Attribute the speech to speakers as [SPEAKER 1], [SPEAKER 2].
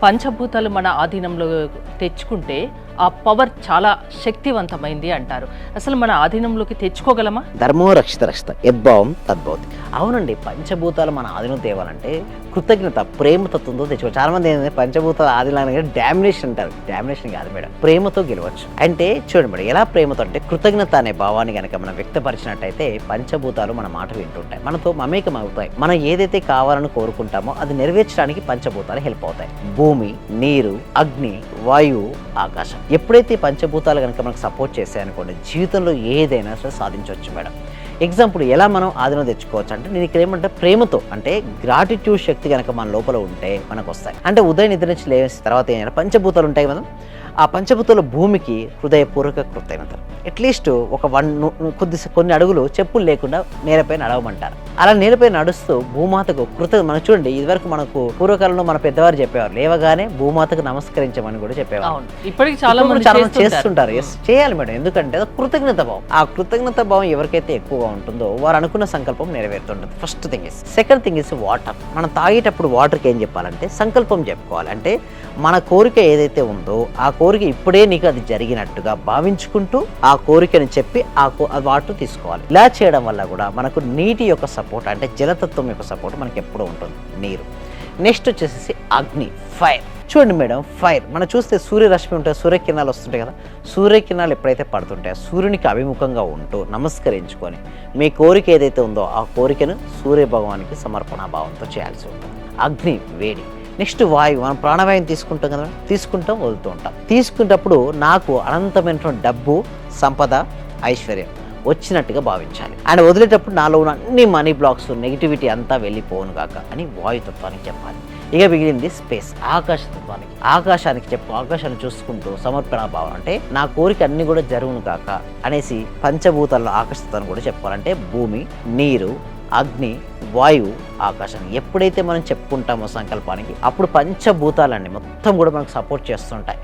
[SPEAKER 1] పంచభూతాలు మన ఆధీనంలో తెచ్చుకుంటే ఆ పవర్ చాలా శక్తివంతమైంది అంటారు. అసలు మన ఆధీనంలోకి తెచ్చుకోగలమా?
[SPEAKER 2] ధర్మో రక్షిత రక్షిత యద్భావం తద్భవతి. అవునండి, పంచభూతాలు మన ఆధీనం తేవాలంటే కృతజ్ఞత, ప్రేమతత్వంతో తెచ్చుకోవచ్చు. చాలా మంది ఏంటంటే పంచభూతాల ఆధీనాన్ని డామినేషన్ అంటారు. డామినేషన్ కాదు మేడం, ప్రేమతో గెలవచ్చు. అంటే చూడండి మేడం, ఎలా ప్రేమతో అంటే కృతజ్ఞత అనే భావాన్ని కనుక మనం వ్యక్తపరిచినట్టయితే పంచభూతాలు మన మాట వింటుంటాయి, మనతో మమేకం అవుతాయి. మనం ఏదైతే కావాలని కోరుకుంటామో అది నెరవేర్చడానికి పంచభూతాలు హెల్ప్ అవుతాయి. భూమి, నీరు, అగ్ని, వాయువు, ఆకాశం. ఎప్పుడైతే పంచభూతాలు కనుక మనకు సపోర్ట్ చేశాయనుకోండి, జీవితంలో ఏదైనా సరే సాధించవచ్చు మేడం. ఎగ్జాంపుల్ ఎలా మనం ఆధీనం తెచ్చుకోవచ్చు అంటే, నేను ఇక్కడ ఏమంటే ప్రేమతో, అంటే గ్రాటిట్యూడ్ శక్తి కనుక మన లోపల ఉంటే మనకు వస్తాయి. అంటే ఉదయం నిద్ర నుంచి లేచిన తర్వాత ఏం చేయాలి, పంచభూతాలు ఉంటాయి కదా, ఆ పంచభూతాల భూమికి హృదయపూర్వక కృతజ్ఞతలు. అట్లీస్ట్ ఒక కొన్ని అడుగులు చెప్పులు లేకుండా నేలపై నడవమంటారు. అలా నేలపై నడుస్తూ భూమాతకు మనం చూడండి, ఇదివరకు మనకు పూర్వకాలంలో మన పెద్దవారు చెప్పేవారు, లేవగానే భూమాతకు నమస్కరించమని కూడా చెప్పేవారు.
[SPEAKER 1] ఇప్పటికి చాలా మంది
[SPEAKER 2] చేస్తుంటారు. చేయాలి మేడం, ఎందుకంటే కృతజ్ఞత భావం. ఆ కృతజ్ఞత భావం ఎవరికైతే ఎక్కువగా ఉంటుందో వారు అనుకున్న సంకల్పం నెరవేరుతుంటుంది. First thing is. Second thing is water. మనం తాగేటప్పుడు వాటర్కి ఏం చెప్పాలంటే సంకల్పం చెప్పుకోవాలి. అంటే మన కోరిక ఏదైతే ఉందో ఆ కోరిక ఇప్పుడే నీకు అది జరిగినట్టుగా భావించుకుంటూ ఆ కోరికని చెప్పి ఆ వాటర్ తీసుకోవాలి. ఇలా చేయడం వల్ల కూడా మనకు నీటి యొక్క సపోర్ట్, అంటే జలతత్వం యొక్క సపోర్ట్ మనకి ఎప్పుడూ ఉంటుంది. నీరు. నెక్స్ట్ వచ్చేసి అగ్ని, ఫైర్. చూడండి మేడం, ఫైర్ మనం చూస్తే సూర్యరశ్మి ఉంటుంది, సూర్యకిరణాలు వస్తుంటాయి కదా, సూర్యకిరణాలు ఎప్పుడైతే పడుతుంటాయో సూర్యునికి అభిముఖంగా ఉంటూ నమస్కరించుకొని మీ కోరిక ఏదైతే ఉందో ఆ కోరికను సూర్య భగవానికి సమర్పణ భావంతో చేయాల్సి ఉంటుంది. అగ్ని, వేడి. నెక్స్ట్ వాయువు. మనం ప్రాణవాయువుని తీసుకుంటాం కదా, తీసుకుంటాం, వదులుతూ ఉంటాం. తీసుకునేటప్పుడు నాకు అనంతమైనటువంటి డబ్బు, సంపద, ఐశ్వర్యం వచ్చినట్టుగా భావించాలి. అండ్ వదిలేటప్పుడు నాలో ఉన్న అన్ని మనీ బ్లాక్స్, నెగిటివిటీ అంతా వెళ్ళిపోను కాక అని వాయుతత్వానికి చెప్పాలి. ఇక మిగిలింది స్పేస్, ఆకాశతత్వానికి. ఆకాశానికి ఆకాశాన్ని చూసుకుంటూ సమర్పణ భావం, అంటే నా కోరిక అన్ని కూడా జరుగును కాక అనేసి పంచభూతాల్లో ఆకాశతత్వాన్ని కూడా చెప్పుకోవాలంటే భూమి, నీరు, అగ్ని, వాయువు, ఆకాశాన్ని ఎప్పుడైతే మనం చెప్పుకుంటామో సంకల్పానికి, అప్పుడు పంచభూతాలన్నీ మొత్తం కూడా మనకు సపోర్ట్ చేస్తుంటాయి.